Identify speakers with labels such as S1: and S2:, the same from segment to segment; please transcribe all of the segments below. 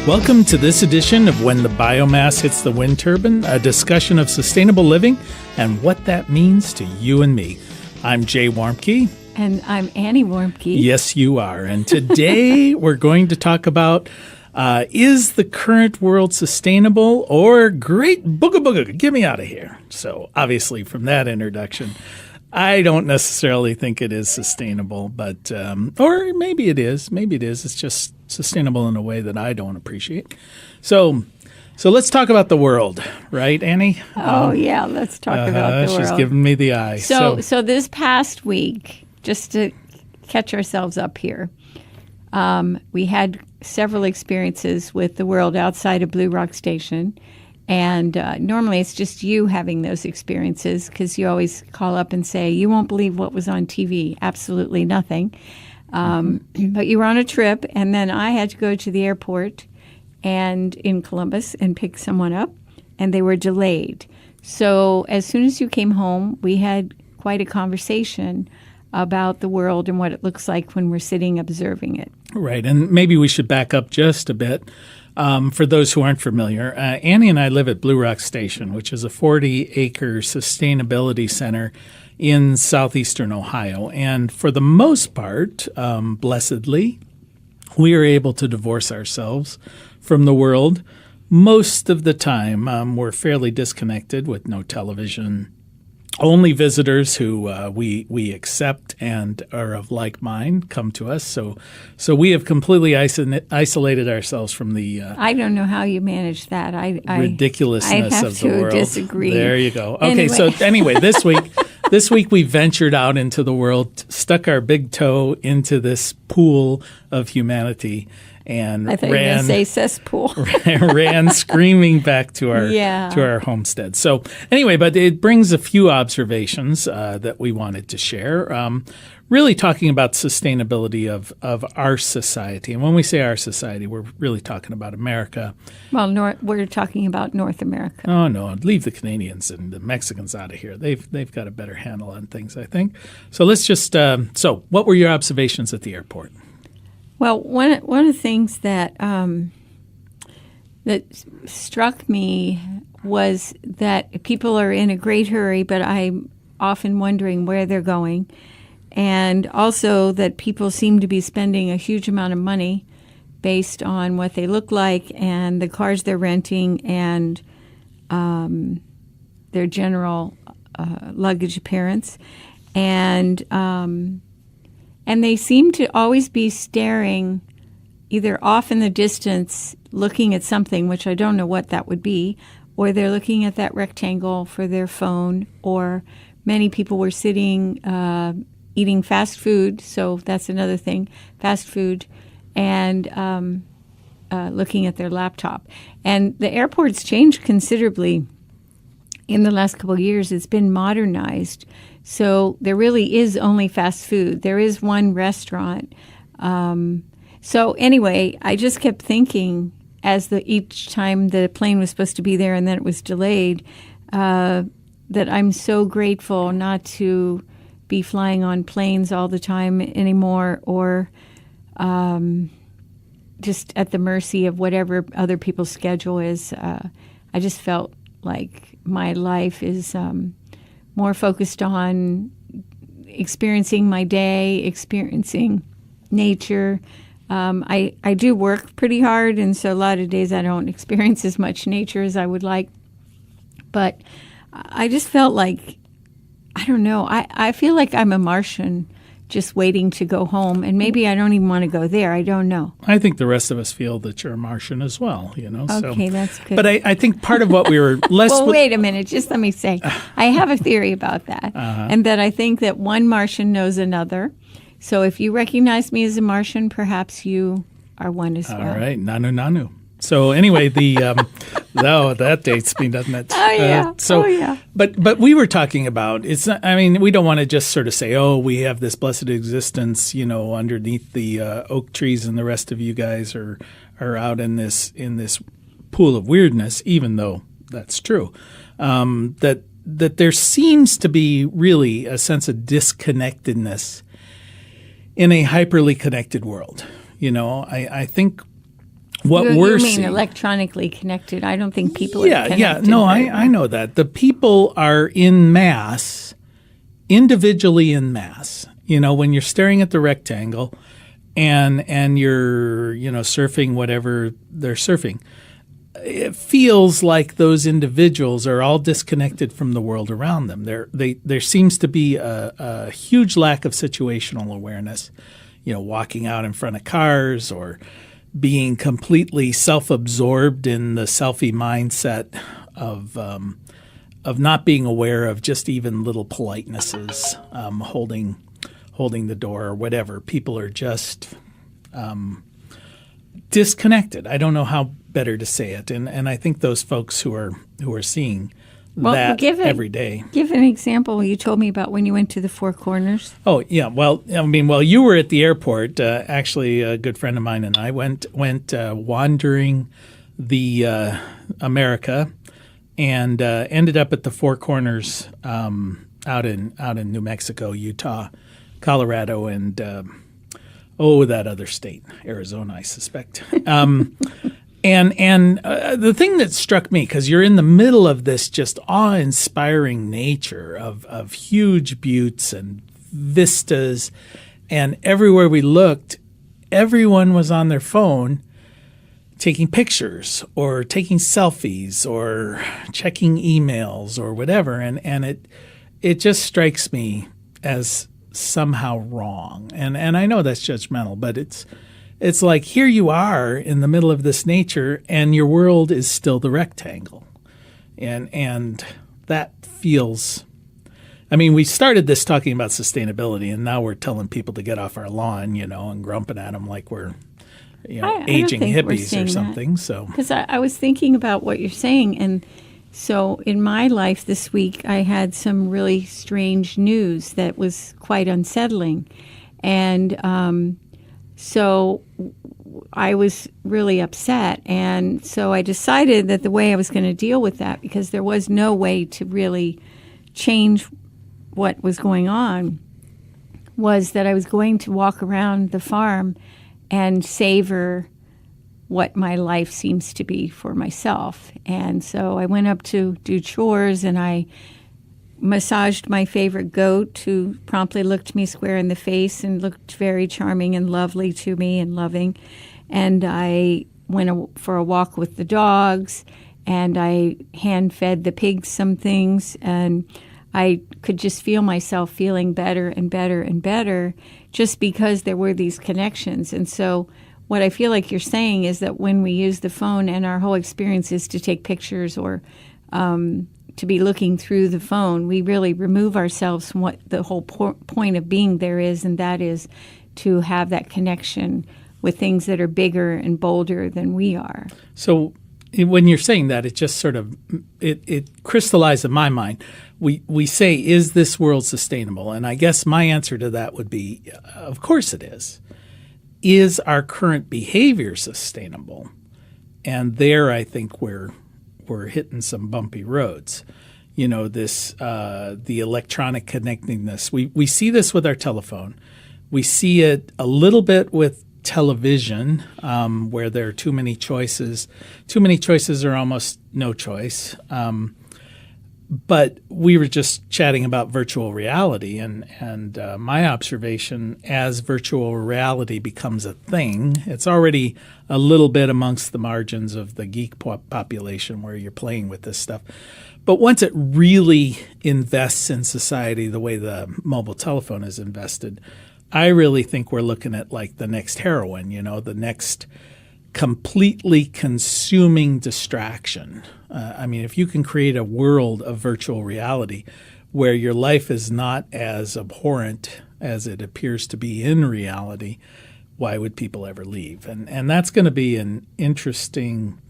S1: Welcome to this edition of When the Biomass Hits the Wind Turbine, a discussion of sustainable living and what that means to you and me. I'm Jay Warmke.
S2: And I'm Annie Warmke.
S1: Yes, you are. And today we're going to talk about is the current world sustainable or great booga booga, get me out of here. So obviously from that introduction, I don't necessarily think it is sustainable, but or maybe it is. Maybe it is. It's just sustainable in a way that I don't appreciate. So let's talk about the world, right, Annie?
S2: Yeah, let's talk about the world.
S1: She's giving me the eye.
S2: So this past week, just to catch ourselves up here, we had several experiences with the world outside of Blue Rock Station. And normally it's just you having those experiences because you always call up and say, you won't believe what was on TV. Absolutely nothing. But you were on a trip, and then I had to go to the airport and in Columbus and pick someone up, and they were delayed. So as soon as you came home, we had quite a conversation about the world and what it looks like when we're sitting observing it.
S1: Right, and maybe we should back up just a bit. For those who aren't familiar, Annie and I live at Blue Rock Station, which is a 40-acre sustainability center in southeastern Ohio. And for the most part, blessedly, we are able to divorce ourselves from the world. Most of the time, we're fairly disconnected with no television. Only visitors who we accept and are of like mind come to us. So we have completely isolated ourselves from the
S2: I don't know how you manage that.
S1: ridiculousness of the world.
S2: I have to disagree.
S1: There you go. Okay, so anyway, this week we ventured out into the world, stuck our big toe into this pool of humanity, and
S2: I thought you were going to say cesspool.
S1: ran screaming back to our homestead. So anyway, but it brings a few observations that we wanted to share. Really talking about sustainability of our society. And when we say our society, we're really talking about America.
S2: Well, we're talking about North America.
S1: Oh, no, leave the Canadians and the Mexicans out of here. They've got a better handle on things, I think. So let's just so what were your observations at the airport?
S2: Well, one of the things that that struck me was that people are in a great hurry, but I'm often wondering where they're going. And also that people seem to be spending a huge amount of money based on what they look like and the cars they're renting and their general luggage appearance. And they seem to always be staring either off in the distance, looking at something, which I don't know what that would be, or they're looking at that rectangle for their phone, or many people were sitting eating fast food, so that's another thing, fast food, and looking at their laptop. And the airport's changed considerably in the last couple of years. It's been modernized. So there really is only fast food. There is one restaurant. So anyway, I just kept thinking as each time the plane was supposed to be there and then it was delayed, that I'm so grateful not to be flying on planes all the time anymore or just at the mercy of whatever other people's schedule is. I just felt like my life is more focused on experiencing my day, experiencing nature. I do work pretty hard, and so a lot of days I don't experience as much nature as I would like. But I just felt like, I don't know, I feel like I'm a Martian just waiting to go home, and maybe I don't even want to go there. I don't know.
S1: I think the rest of us feel that you're a Martian as well,
S2: Okay, that's good.
S1: But I think part of what we were less...
S2: Well, wait a minute. Just let me say, I have a theory about that, and that I think that one Martian knows another. So if you recognize me as a Martian, perhaps you are one as well.
S1: All right. Nanu. So anyway, that dates me, doesn't it?
S2: Oh, yeah.
S1: But we were talking about, it's not, I mean, we don't want to just sort of say, oh, we have this blessed existence, underneath the oak trees and the rest of you guys are out in this pool of weirdness, even though that's true. That there seems to be really a sense of disconnectedness in a hyperly connected world. I think what
S2: you
S1: we're
S2: mean
S1: seeing.
S2: electronically connected. I don't think people are
S1: Yeah,
S2: connected.
S1: no, I know that. The people are in mass, individually in mass. When you're staring at the rectangle and you're, surfing whatever they're surfing, it feels like those individuals are all disconnected from the world around them. There seems to be a huge lack of situational awareness, walking out in front of cars or being completely self-absorbed in the selfie mindset of not being aware of just even little politenesses, holding the door or whatever. People are just disconnected. I don't know how better to say it, and I think those folks who are seeing that every day.
S2: Give an example. You told me about when you went to the Four Corners.
S1: Oh yeah, well, while you were at the airport, actually, a good friend of mine and I went wandering the America, and ended up at the Four Corners out in New Mexico, Utah, Colorado, and that other state, Arizona, I suspect. And the thing that struck me, because you're in the middle of this just awe-inspiring nature of huge buttes and vistas, and everywhere we looked, everyone was on their phone taking pictures or taking selfies or checking emails or whatever, and it just strikes me as somehow wrong. And I know that's judgmental, but it's like here you are in the middle of this nature and your world is still the rectangle. And that feels – we started this talking about sustainability, and now we're telling people to get off our lawn, and grumping at them like we're aging hippies or something.
S2: Because I was thinking about what you're saying, and so in my life this week I had some really strange news that was quite unsettling. And so I was really upset, and so I decided that the way I was going to deal with that, because there was no way to really change what was going on, was that I was going to walk around the farm and savor what my life seems to be for myself. And so I went up to do chores, and I massaged my favorite goat, who promptly looked me square in the face and looked very charming and lovely to me and loving. And I went for a walk with the dogs, and I hand-fed the pigs some things, and I could just feel myself feeling better and better and better just because there were these connections. And so what I feel like you're saying is that when we use the phone and our whole experience is to take pictures or to be looking through the phone, we really remove ourselves from what the whole point of being there is, and that is to have that connection with things that are bigger and bolder than we are.
S1: So when you're saying that, it just sort of it crystallized in my mind. We say, is this world sustainable? And I guess my answer to that would be, of course it is. Is our current behavior sustainable? And there, I think we're hitting some bumpy roads. This the electronic connectedness. We see this with our telephone. We see it a little bit with television, where there are too many choices. Too many choices are almost no choice. But we were just chatting about virtual reality, and my observation as virtual reality becomes a thing, it's already a little bit amongst the margins of the geek population where you're playing with this stuff. But once it really invests in society the way the mobile telephone is invested, I really think we're looking at like the next heroin, the next completely consuming distraction. If you can create a world of virtual reality where your life is not as abhorrent as it appears to be in reality, why would people ever leave? And that's going to be an interesting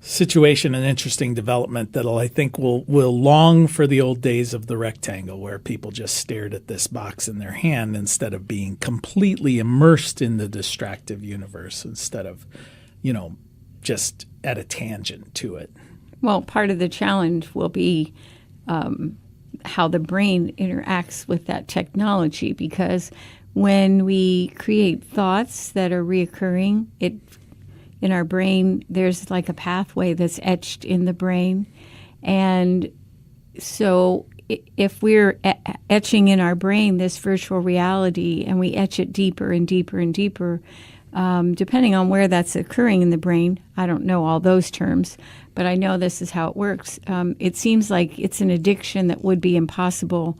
S1: situation, an interesting development that I think will long for the old days of the rectangle, where people just stared at this box in their hand instead of being completely immersed in the distractive universe, instead of, just at a tangent to it.
S2: Well, part of the challenge will be how the brain interacts with that technology, because when we create thoughts that are reoccurring, it in our brain, there's like a pathway that's etched in the brain. And so if we're etching in our brain this virtual reality and we etch it deeper and deeper and deeper, depending on where that's occurring in the brain, I don't know all those terms, but I know this is how it works. It seems like it's an addiction that would be impossible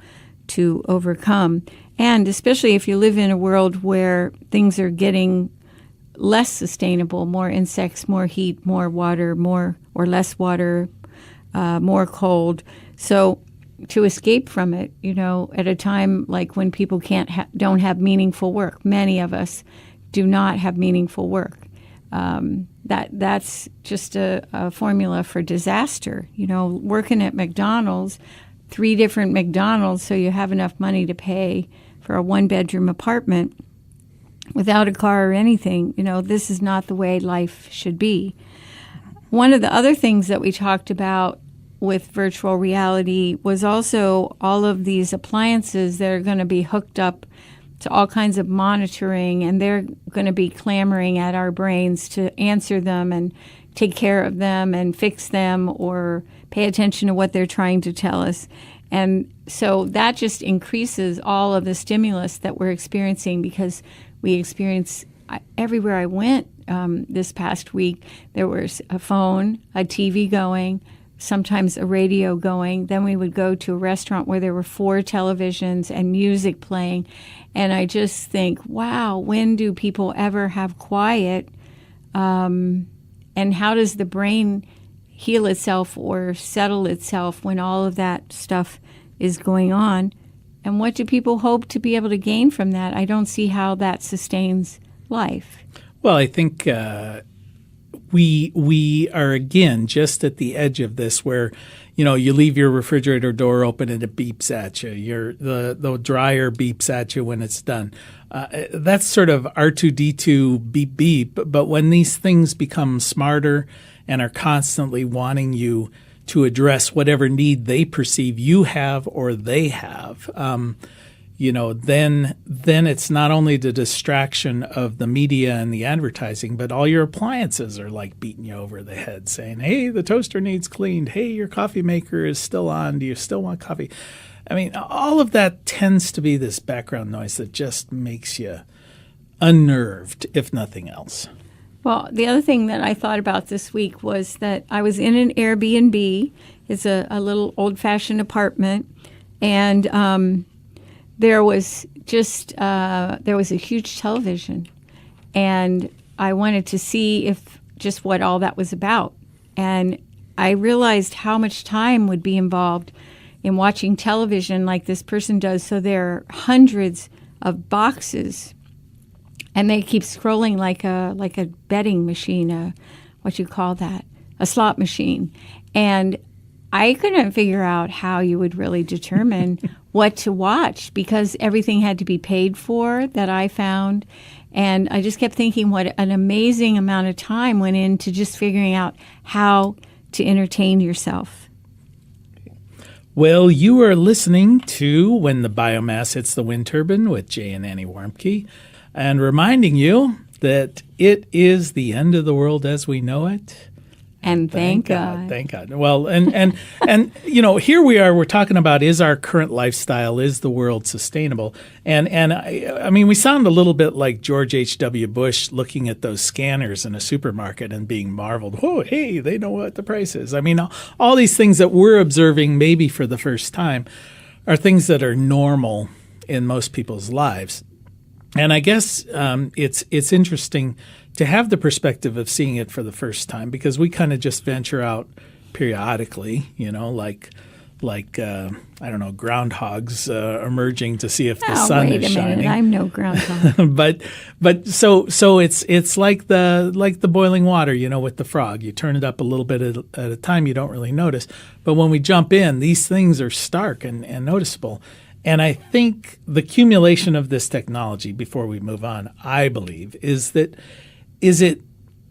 S2: to overcome. And especially if you live in a world where things are getting less sustainable, more insects, more heat, more water, more or less water, more cold. So to escape from it, at a time like when people don't have meaningful work, many of us do not have meaningful work. That's just a formula for disaster. Working at McDonald's, 3 different McDonald's, so you have enough money to pay for a 1-bedroom apartment without a car or anything. This is not the way life should be. One of the other things that we talked about with virtual reality was also all of these appliances that are going to be hooked up to all kinds of monitoring, and they're going to be clamoring at our brains to answer them and take care of them and fix them or pay attention to what they're trying to tell us. And so that just increases all of the stimulus that we're experiencing, because we experience everywhere I went this past week, there was a phone, a TV going, sometimes a radio going. Then we would go to a restaurant where there were 4 televisions and music playing. And I just think, wow, when do people ever have quiet? And how does the brain heal itself or settle itself when all of that stuff is going on? And what do people hope to be able to gain from that? I don't see how that sustains life.
S1: Well, I think we are, again, just at the edge of this where, you leave your refrigerator door open and it beeps at you. The dryer beeps at you when it's done. That's sort of R2-D2 beep beep. But when these things become smarter and are constantly wanting you to address whatever need they perceive you have or they have, then it's not only the distraction of the media and the advertising, but all your appliances are like beating you over the head saying, hey, the toaster needs cleaned. Hey, your coffee maker is still on. Do you still want coffee? I mean, all of that tends to be this background noise that just makes you unnerved, if nothing else.
S2: Well, the other thing that I thought about this week was that I was in an Airbnb. It's a little old-fashioned apartment, and there was a huge television, and I wanted to see what all that was about. And I realized how much time would be involved in watching television like this person does. So there are hundreds of boxes, and they keep scrolling like a betting machine, what you call that, a slot machine. And I couldn't figure out how you would really determine what to watch, because everything had to be paid for that I found. And I just kept thinking what an amazing amount of time went into just figuring out how to entertain yourself.
S1: Well, you are listening to When the Biomass Hits the Wind Turbine with Jay and Annie Warmke, and reminding you that it is the end of the world as we know it.
S2: And thank God.
S1: Thank God. Well, and here we are. We're talking about, is our current lifestyle, is the world sustainable? And I mean, we sound a little bit like George H.W. Bush looking at those scanners in a supermarket and being marveled. Oh, hey, they know what the price is. I mean, all these things that we're observing maybe for the first time are things that are normal in most people's lives. And I guess it's interesting to have the perspective of seeing it for the first time, because we kind of just venture out periodically, like I don't know, groundhogs emerging to see if the sun is shining.
S2: Wait a minute, I'm no groundhog.
S1: but so it's like the boiling water, with the frog. You turn it up a little bit at a time, you don't really notice. But when we jump in, these things are stark and noticeable. And I think the accumulation of this technology, before we move on, I believe, is it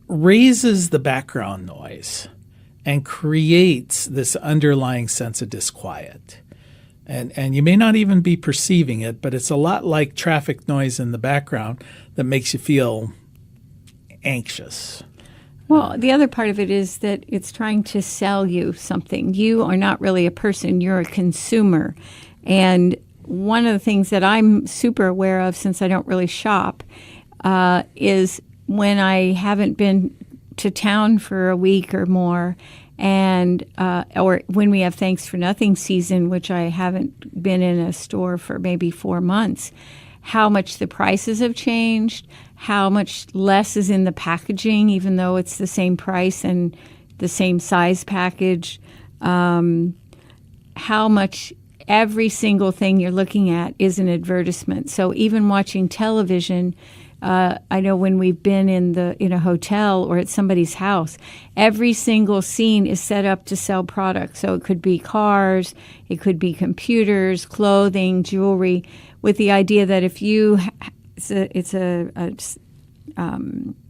S1: raises the background noise and creates this underlying sense of disquiet. And you may not even be perceiving it, but it's a lot like traffic noise in the background that makes you feel anxious.
S2: Well, the other part of it is that it's trying to sell you something. You are not really a person, you're a consumer. And one of the things that I'm super aware of, since I don't really shop, is when I haven't been to town for a week or more, and or when we have Thanks for Nothing season, which I haven't been in a store for maybe 4 months, how much the prices have changed, how much less is in the packaging, even though it's the same price and the same size package, how much every single thing you're looking at is an advertisement. So even watching television, I know when we've been in a hotel or at somebody's house, every single scene is set up to sell products. So it could be cars, it could be computers, clothing, jewelry, with the idea that if you, it's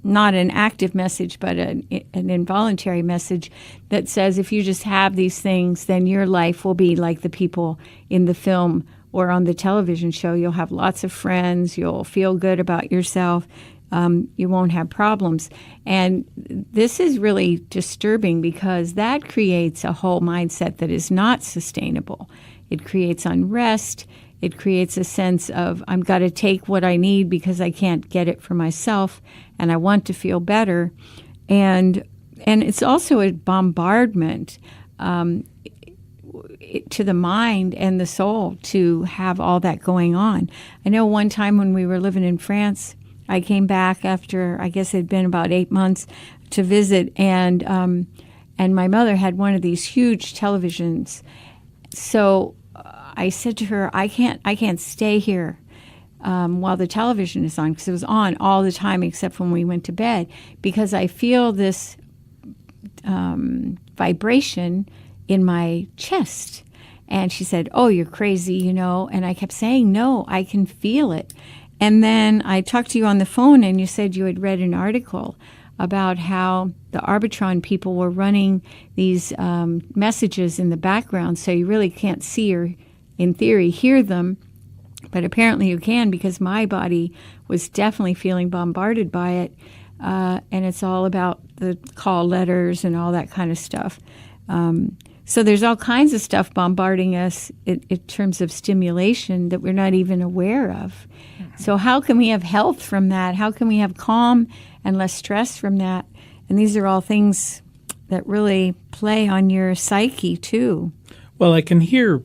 S2: not an active message, but an involuntary message that says if you just have these things, then your life will be like the people in the film or on the television show. You'll have lots of friends. You'll feel good about yourself. You won't have problems. And this is really disturbing because that creates a whole mindset that is not sustainable. It creates unrest. It creates a sense of, I've got to take what I need because I can't get it for myself, and I want to feel better. And it's also a bombardment to the mind and the soul to have all that going on. I know one time when we were living in France, I came back after, I guess it had been about 8 months to visit, and my mother had one of these huge televisions. So I said to her, I can't stay here while the television is on, because it was on all the time except when we went to bed, because I feel this vibration in my chest. And she said, oh, you're crazy, you know. And I kept saying, no, I can feel it. And then I talked to you on the phone, and you said you had read an article about how the Arbitron people were running these messages in the background, so you really can't see or, in theory, hear them. But apparently you can, because my body was definitely feeling bombarded by it. And it's all about the call letters and all that kind of stuff. So there's all kinds of stuff bombarding us in terms of stimulation that we're not even aware of. So how can we have health from that? How can we have calm and less stress from that? And these are all things that really play on your psyche too.
S1: Well, I can hear,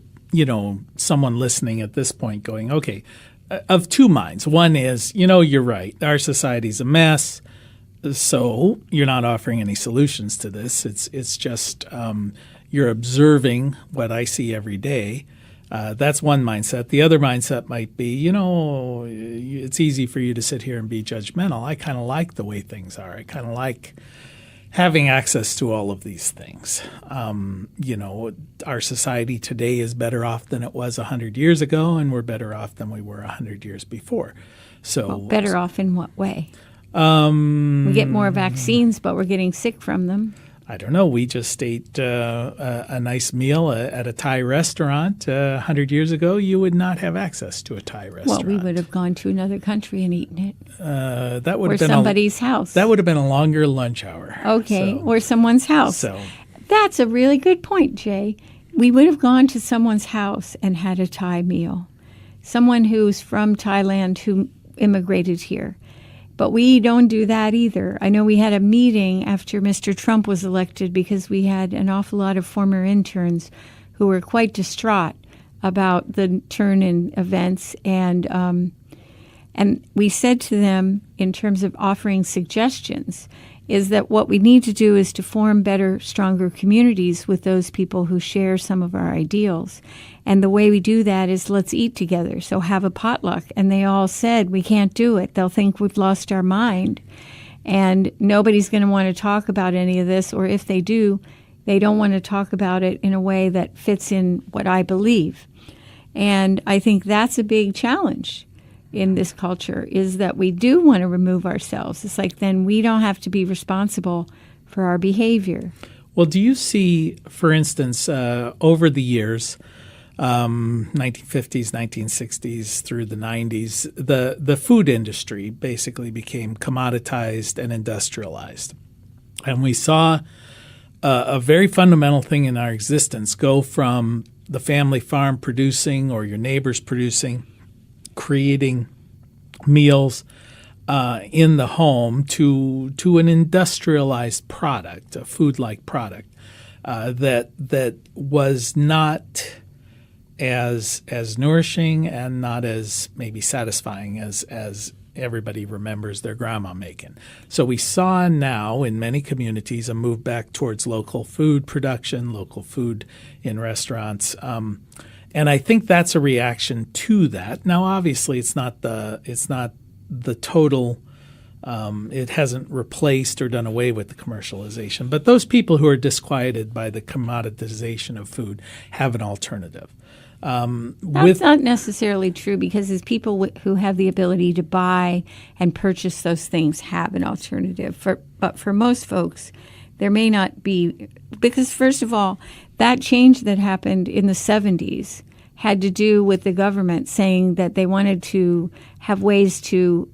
S1: someone listening at this point going, okay, of two minds. One is, you're right. Our society's a mess. So you're not offering any solutions to this. It's just you're observing what I see every day. That's one mindset. The other mindset might be, it's easy for you to sit here and be judgmental. I kind of like the way things are. I kind of like having access to all of these things. Our society today is better off than it was 100 years ago, and we're better off than we were 100 years before. So,
S2: better off in what way? We get more vaccines, but we're getting sick from them.
S1: I don't know. We just ate a nice meal at a Thai restaurant 100 years ago. You would not have access to a Thai restaurant.
S2: Well, we would have gone to another country and eaten it.
S1: That would
S2: or
S1: have been
S2: somebody's house.
S1: That would have been a longer lunch hour.
S2: Okay, or someone's house.
S1: So
S2: that's a really good point, Jay. We would have gone to someone's house and had a Thai meal. Someone who's from Thailand who immigrated here. But we don't do that either. I know we had a meeting after Mr. Trump was elected because we had an awful lot of former interns who were quite distraught about the turn in events. And we said to them, in terms of offering suggestions, is that what we need to do is to form better, stronger communities with those people who share some of our ideals. And the way we do that is let's eat together. So have a potluck. And they all said, we can't do it. They'll think we've lost our mind. And nobody's going to want to talk about any of this. Or if they do, they don't want to talk about it in a way that fits in what I believe. And I think that's a big challenge in this culture, is that we do want to remove ourselves. It's like then we don't have to be responsible for our behavior.
S1: Well, do you see, for instance, over the years, 1950s, 1960s through the 90s, the food industry basically became commoditized and industrialized. And we saw a very fundamental thing in our existence go from the family farm producing or your neighbors producing, creating meals in the home to an industrialized product, a food-like product that was not as nourishing and not as maybe satisfying as everybody remembers their grandma making. So we saw now in many communities a move back towards local food production, local food in restaurants. And I think that's a reaction to that. Now, obviously, it's not the total. It hasn't replaced or done away with the commercialization. But those people who are disquieted by the commoditization of food have an alternative.
S2: That's not necessarily true because as people who have the ability to buy and purchase those things have an alternative. But for most folks, there may not be, because first of all, that change that happened in the 70s had to do with the government saying that they wanted to have ways to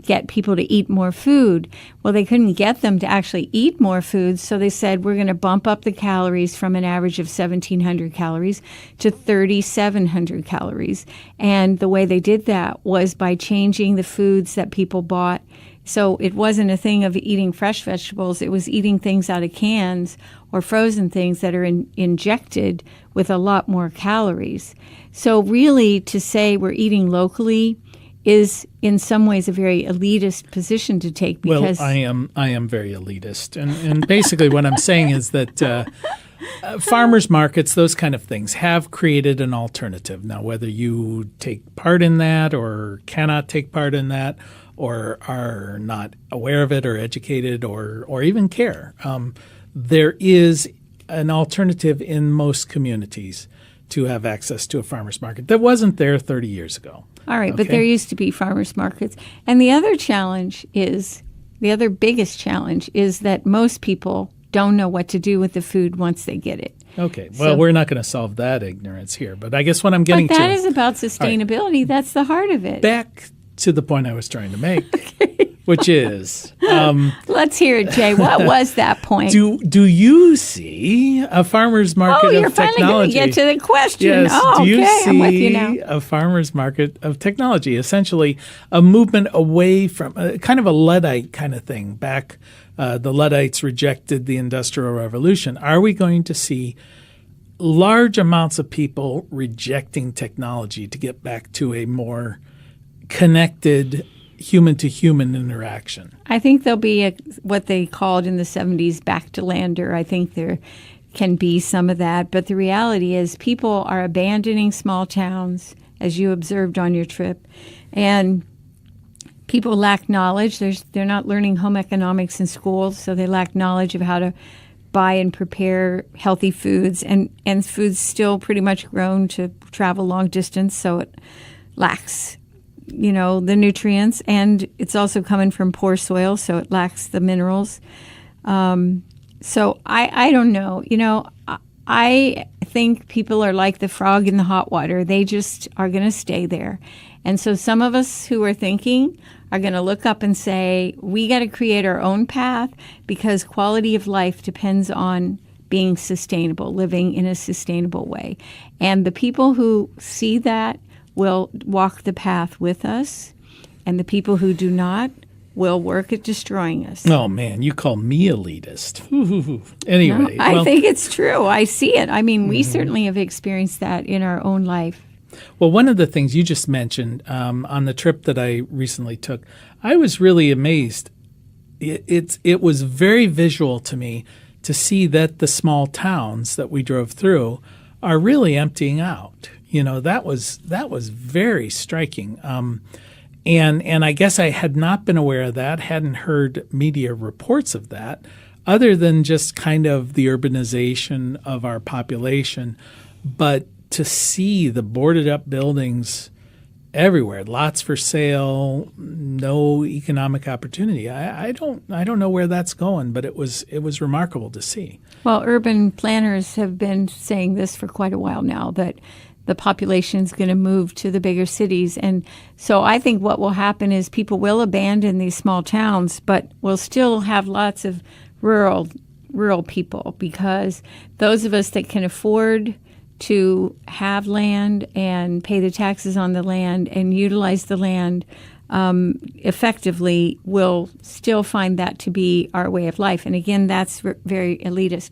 S2: get people to eat more food. Well, they couldn't get them to actually eat more food, so they said, we're going to bump up the calories from an average of 1,700 calories to 3,700 calories. And the way they did that was by changing the foods that people bought. So it wasn't a thing of eating fresh vegetables. It was eating things out of cans or frozen things that are injected with a lot more calories. So really, to say we're eating locally is in some ways a very elitist position to take because
S1: I am very elitist. And basically what I'm saying is that farmers markets, those kind of things, have created an alternative. Now, whether you take part in that or cannot take part in that or are not aware of it or educated or even care, there is an alternative in most communities to have access to a farmer's market that wasn't there 30 years ago.
S2: All right,
S1: Okay.
S2: but there used to be farmers markets. And the other biggest challenge is that most people don't know what to do with the food once they get it.
S1: Okay, well, we're not going to solve that ignorance here, but I guess what I'm getting
S2: But that
S1: to
S2: is about sustainability. Right. That's the heart of it.
S1: Back to the point I was trying to make, which is...
S2: let's hear it, Jay. What was that point?
S1: Do you see a farmer's market
S2: you're
S1: of technology?
S2: finally going to get to the question.
S1: Yes.
S2: Oh,
S1: do you
S2: okay,
S1: see
S2: I'm with you now.
S1: a farmer's market of technology? Essentially, a movement away from kind of a Luddite kind of thing. Back, the Luddites rejected the Industrial Revolution. Are we going to see large amounts of people rejecting technology to get back to a more connected human-to-human interaction?
S2: I think there'll be what they called in the 70s back to lander. I think there can be some of that. But the reality is people are abandoning small towns, as you observed on your trip. And people lack knowledge. They're not learning home economics in schools, so they lack knowledge of how to buy and prepare healthy foods. And food's still pretty much grown to travel long distance, so it lacks the nutrients, and it's also coming from poor soil, so it lacks the minerals. So I don't know. I think people are like the frog in the hot water. They just are going to stay there. And so some of us who are thinking are going to look up and say, we got to create our own path because quality of life depends on being sustainable, living in a sustainable way. And the people who see that will walk the path with us, and the people who do not will work at destroying us.
S1: Oh, man, you call me elitist. Anyway.
S2: No, I think it's true. I see it. I mean, we certainly have experienced that in our own life.
S1: Well, one of the things you just mentioned on the trip that I recently took, I was really amazed. It was very visual to me to see that the small towns that we drove through are really emptying out. That was very striking. And I guess I had not been aware of that, hadn't heard media reports of that, other than just kind of the urbanization of our population. But to see the boarded up buildings everywhere, lots for sale, no economic opportunity. I don't know where that's going, but it was remarkable to see.
S2: Well, urban planners have been saying this for quite a while now, that the population is going to move to the bigger cities. And so I think what will happen is people will abandon these small towns, but we'll still have lots of rural people, because those of us that can afford to have land and pay the taxes on the land and utilize the land effectively will still find that to be our way of life. And again, that's very elitist.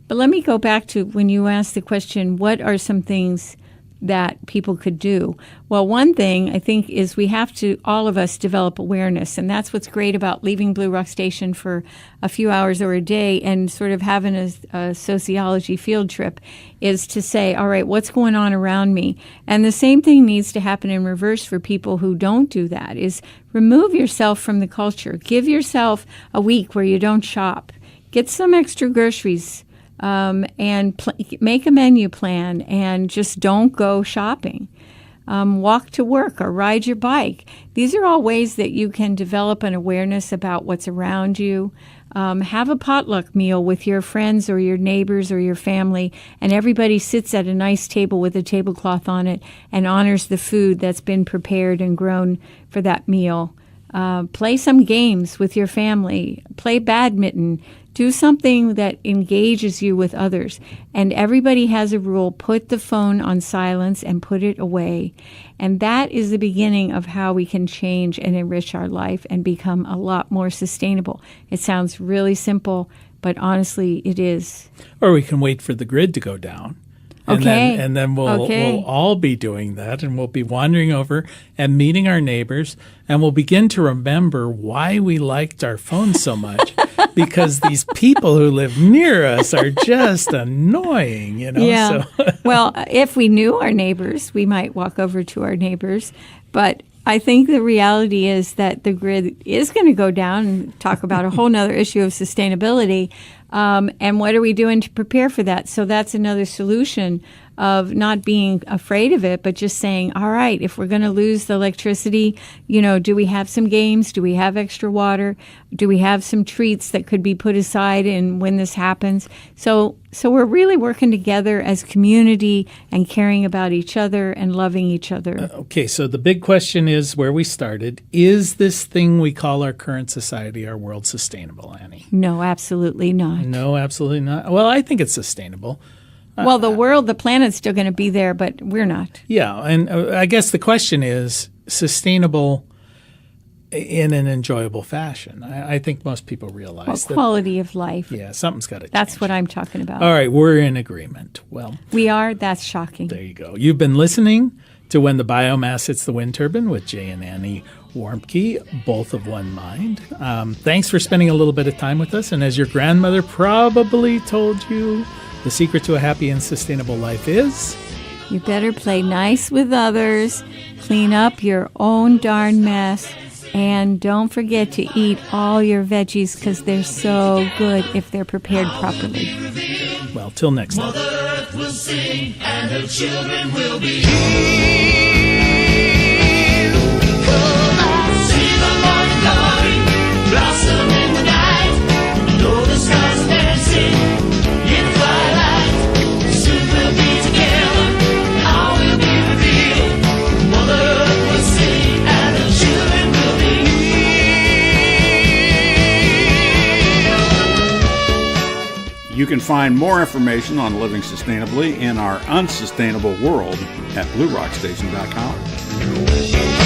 S2: But let me go back to when you asked the question, what are some things that people could do? Well, one thing I think is we have to, all of us, develop awareness. And that's what's great about leaving Blue Rock Station for a few hours or a day and sort of having a sociology field trip, is to say, all right, what's going on around me? And the same thing needs to happen in reverse for people who don't do that, is remove yourself from the culture. Give yourself a week where you don't shop. Get some extra groceries. And make a menu plan and just don't go shopping. Walk to work or ride your bike. These are all ways that you can develop an awareness about what's around you. Have a potluck meal with your friends or your neighbors or your family, and everybody sits at a nice table with a tablecloth on it and honors the food that's been prepared and grown for that meal. Play some games with your family. Play badminton. Do something that engages you with others. And everybody has a rule: put the phone on silence and put it away. And that is the beginning of how we can change and enrich our life and become a lot more sustainable. It sounds really simple, but honestly, it is.
S1: Or we can wait for the grid to go down. And then we'll all be doing that, and we'll be wandering over and meeting our neighbors, and we'll begin to remember why we liked our phones so much, because these people who live near us are just annoying,
S2: Yeah.
S1: So.
S2: Well, if we knew our neighbors, we might walk over to our neighbors, but I think the reality is that the grid is going to go down, and talk about a whole nother issue of sustainability. And what are we doing to prepare for that? So that's another solution of not being afraid of it, but just saying, all right, if we're going to lose the electricity, do we have some games? Do we have extra water? Do we have some treats that could be put aside and when this happens? So we're really working together as community and caring about each other and loving each other.
S1: Okay, so the big question is where we started. Is this thing we call our current society, our world, sustainable, Annie?
S2: No, absolutely not.
S1: No, absolutely not. Well, I think it's sustainable.
S2: Well, the planet's still going to be there, but we're not.
S1: Yeah, and I guess the question is sustainable in an enjoyable fashion. I think most people realize that.
S2: Quality of life.
S1: Yeah, something's got to change.
S2: That's what I'm talking about.
S1: All right, we're in agreement. Well,
S2: we are. That's shocking.
S1: There you go. You've been listening to When the Biomass Hits the Wind Turbine with Jay and Annie Warmke, both of one mind. Thanks for spending a little bit of time with us. And as your grandmother probably told you, the secret to a happy and sustainable life is...
S2: You better play nice with others, clean up your own darn mess, and don't forget to eat all your veggies, because they're so good if they're prepared properly.
S1: Well, till next time.
S3: Mother Earth will sing, and her children will be healed. Come on, see the morning glory, blossom in the night. Know the stars are dancing in the twilight. Soon we'll be together, all will be revealed. Mother Earth will sing, and her children will be healed.
S4: You can find more information on living sustainably in our unsustainable world at BlueRockStation.com.